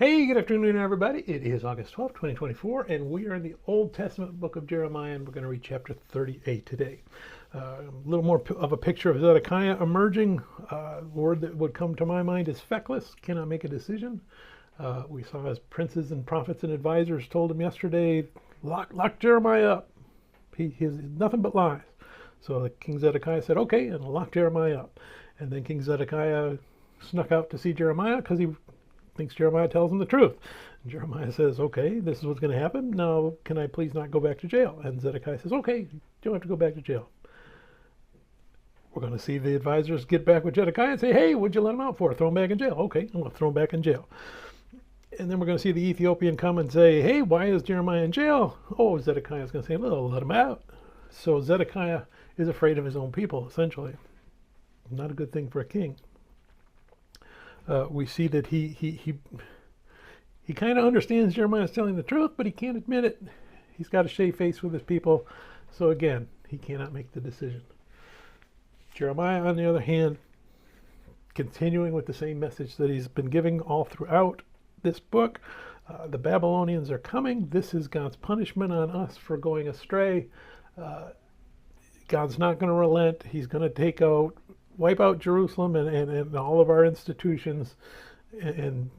Hey, good afternoon, everybody. It is August 12th, 2024, and we are in the Old Testament book of Jeremiah, and we're going to read chapter 38 today. A little more of a picture of Zedekiah emerging. Word that would come to my mind is feckless, cannot make a decision. We saw as princes and prophets and advisors told him yesterday, lock Jeremiah up. He has nothing but lies. So King Zedekiah said, okay, and lock Jeremiah up. And then King Zedekiah snuck out to see Jeremiah because he thinks Jeremiah tells him the truth. And Jeremiah says, okay, this is what's going to happen. Now, can I please not go back to jail? And Zedekiah says, okay, you don't have to go back to jail. We're going to see the advisors get back with Zedekiah and say, hey, what'd you let him out for? Throw him back in jail. Okay, I'm going to throw him back in jail. And then we're going to see the Ethiopian come and say, hey, why is Jeremiah in jail? Oh, Zedekiah is going to say, well, let him out. So Zedekiah is afraid of his own people, essentially. Not a good thing for a king. We see that he kind of understands Jeremiah is telling the truth, but he can't admit it. He's got to shave face with his people. So again, he cannot make the decision. Jeremiah, on the other hand, continuing with the same message that he's been giving all throughout this book. The Babylonians are coming. This is God's punishment on us for going astray. God's not going to relent. He's going to wipe out Jerusalem and all of our institutions, and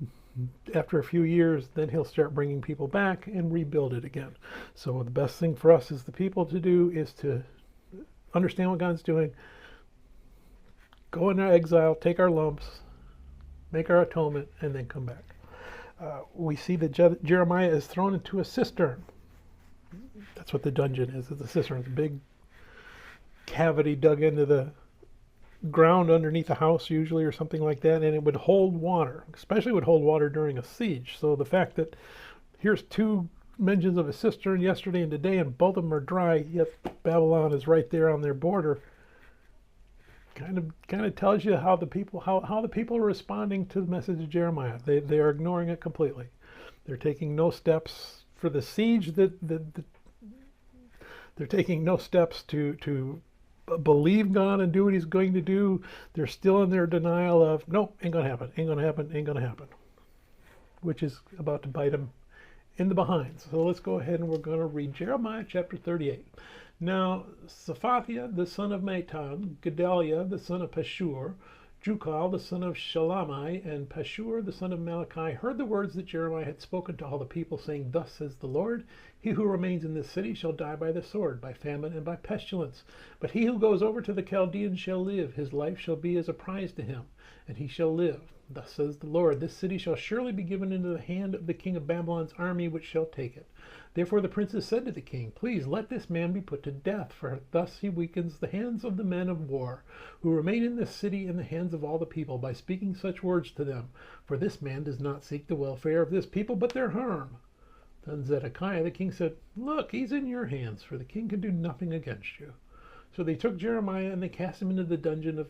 after a few years, then he'll start bringing people back and rebuild it again. So the best thing for us as the people to do is to understand what God's doing, go into exile, take our lumps, make our atonement, and then come back. We see that Jeremiah is thrown into a cistern. That's what the dungeon is. It's a cistern. It's a big cavity dug into the ground underneath a house usually, or something like that, and it would hold water, especially would hold water during a siege. So the fact that here's two mentions of a cistern yesterday and today, and both of them are dry, yet Babylon is right there on their border, kind of tells you how the people are responding to the message of Jeremiah. They are ignoring it completely. They're taking no steps for the siege. They're taking no steps to believe God and do what he's going to do. They're still in their denial of, nope, ain't gonna happen, ain't gonna happen, ain't gonna happen, which is about to bite them in the behind. So let's go ahead and we're going to read Jeremiah chapter 38. Now, Saphathiah, the son of Matan, Gedaliah, the son of Pashur, Jukal, the son of Shalamai, and Pashur, the son of Malachi, heard the words that Jeremiah had spoken to all the people, saying, thus says the Lord, he who remains in this city shall die by the sword, by famine, and by pestilence. But he who goes over to the Chaldeans shall live. His life shall be as a prize to him, and he shall live. Thus says the Lord, this city shall surely be given into the hand of the king of Babylon's army, which shall take it. Therefore the princes said to the king, please let this man be put to death, for thus he weakens the hands of the men of war, who remain in this city in the hands of all the people, by speaking such words to them. For this man does not seek the welfare of this people, but their harm. Then Zedekiah the king said, look, he's in your hands, for the king can do nothing against you. So they took Jeremiah and they cast him into the dungeon of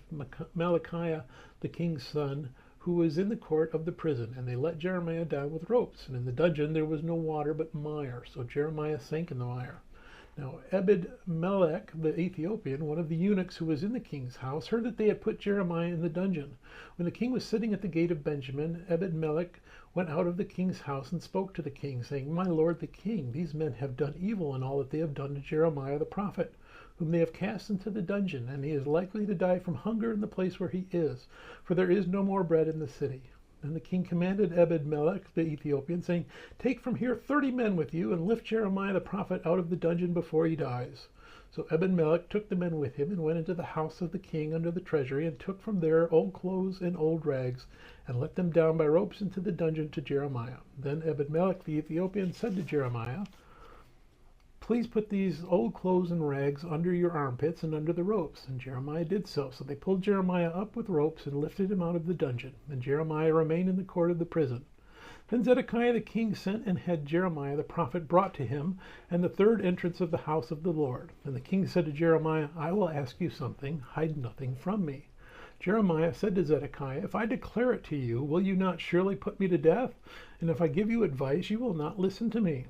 Malachi, the king's son, who was in the court of the prison, and they let Jeremiah down with ropes. And in the dungeon there was no water but mire, so Jeremiah sank in the mire. Now Ebed-melech the Ethiopian, one of the eunuchs who was in the king's house, heard that they had put Jeremiah in the dungeon. When the king was sitting at the gate of Benjamin, Ebed-melech went out of the king's house and spoke to the king, saying, my lord the king, these men have done evil in all that they have done to Jeremiah the prophet, whom they have cast into the dungeon, and he is likely to die from hunger in the place where he is, for there is no more bread in the city. Then the king commanded Ebed-melech the Ethiopian, saying, take from here 30 men with you, and lift Jeremiah the prophet out of the dungeon before he dies. So Ebed-melech took the men with him, and went into the house of the king under the treasury, and took from there old clothes and old rags, and let them down by ropes into the dungeon to Jeremiah. Then Ebed-melech the Ethiopian said to Jeremiah, please put these old clothes and rags under your armpits and under the ropes. And Jeremiah did so. So they pulled Jeremiah up with ropes and lifted him out of the dungeon. And Jeremiah remained in the court of the prison. Then Zedekiah the king sent and had Jeremiah the prophet brought to him, and the third entrance of the house of the Lord. And the king said to Jeremiah, I will ask you something, hide nothing from me. Jeremiah said to Zedekiah, if I declare it to you, will you not surely put me to death? And if I give you advice, you will not listen to me.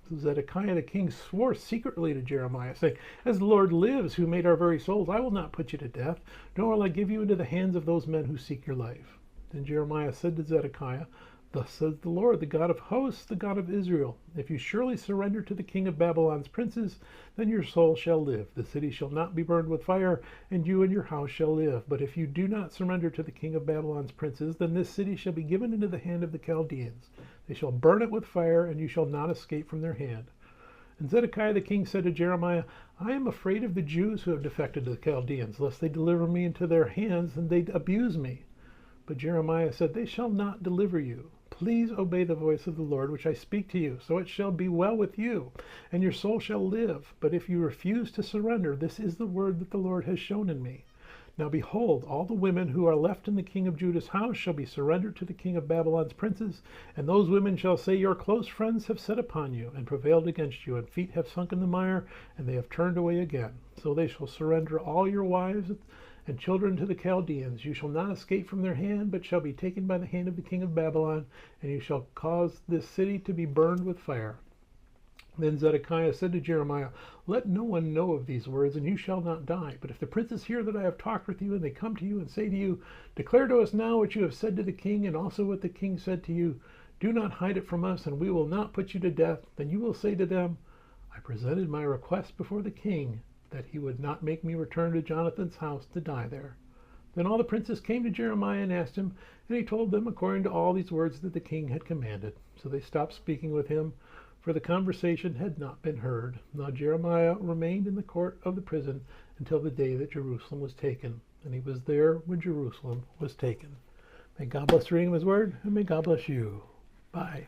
So Zedekiah the king swore secretly to Jeremiah, saying, as the Lord lives, who made our very souls, I will not put you to death, nor will I give you into the hands of those men who seek your life. Then Jeremiah said to Zedekiah, Thus says the Lord, the God of hosts, the God of Israel, if you surely surrender to the king of Babylon's princes, then your soul shall live. The city shall not be burned with fire, and you and your house shall live. But if you do not surrender to the king of Babylon's princes, then this city shall be given into the hand of the Chaldeans. They shall burn it with fire, and you shall not escape from their hand. And Zedekiah the king said to Jeremiah, I am afraid of the Jews who have defected to the Chaldeans, lest they deliver me into their hands, and they abuse me. But Jeremiah said, They shall not deliver you. Please obey the voice of the Lord, which I speak to you, so it shall be well with you, and your soul shall live. But if you refuse to surrender, this is the word that the Lord has shown in me. Now behold, all the women who are left in the king of Judah's house shall be surrendered to the king of Babylon's princes, and those women shall say, Your close friends have set upon you, and prevailed against you, and feet have sunk in the mire, and they have turned away again. So they shall surrender all your wives and children to the Chaldeans. You shall not escape from their hand, but shall be taken by the hand of the king of Babylon, and you shall cause this city to be burned with fire. Then Zedekiah said to Jeremiah, Let no one know of these words, and you shall not die. But if the princes hear that I have talked with you, and they come to you and say to you, Declare to us now what you have said to the king, and also what the king said to you, do not hide it from us, and we will not put you to death. Then you will say to them, I presented my request before the king, that he would not make me return to Jonathan's house to die there. Then all the princes came to Jeremiah and asked him, and he told them according to all these words that the king had commanded. So they stopped speaking with him, for the conversation had not been heard. Now Jeremiah remained in the court of the prison until the day that Jerusalem was taken, and he was there when Jerusalem was taken. May God bless the reading of his word, and may God bless you. Bye.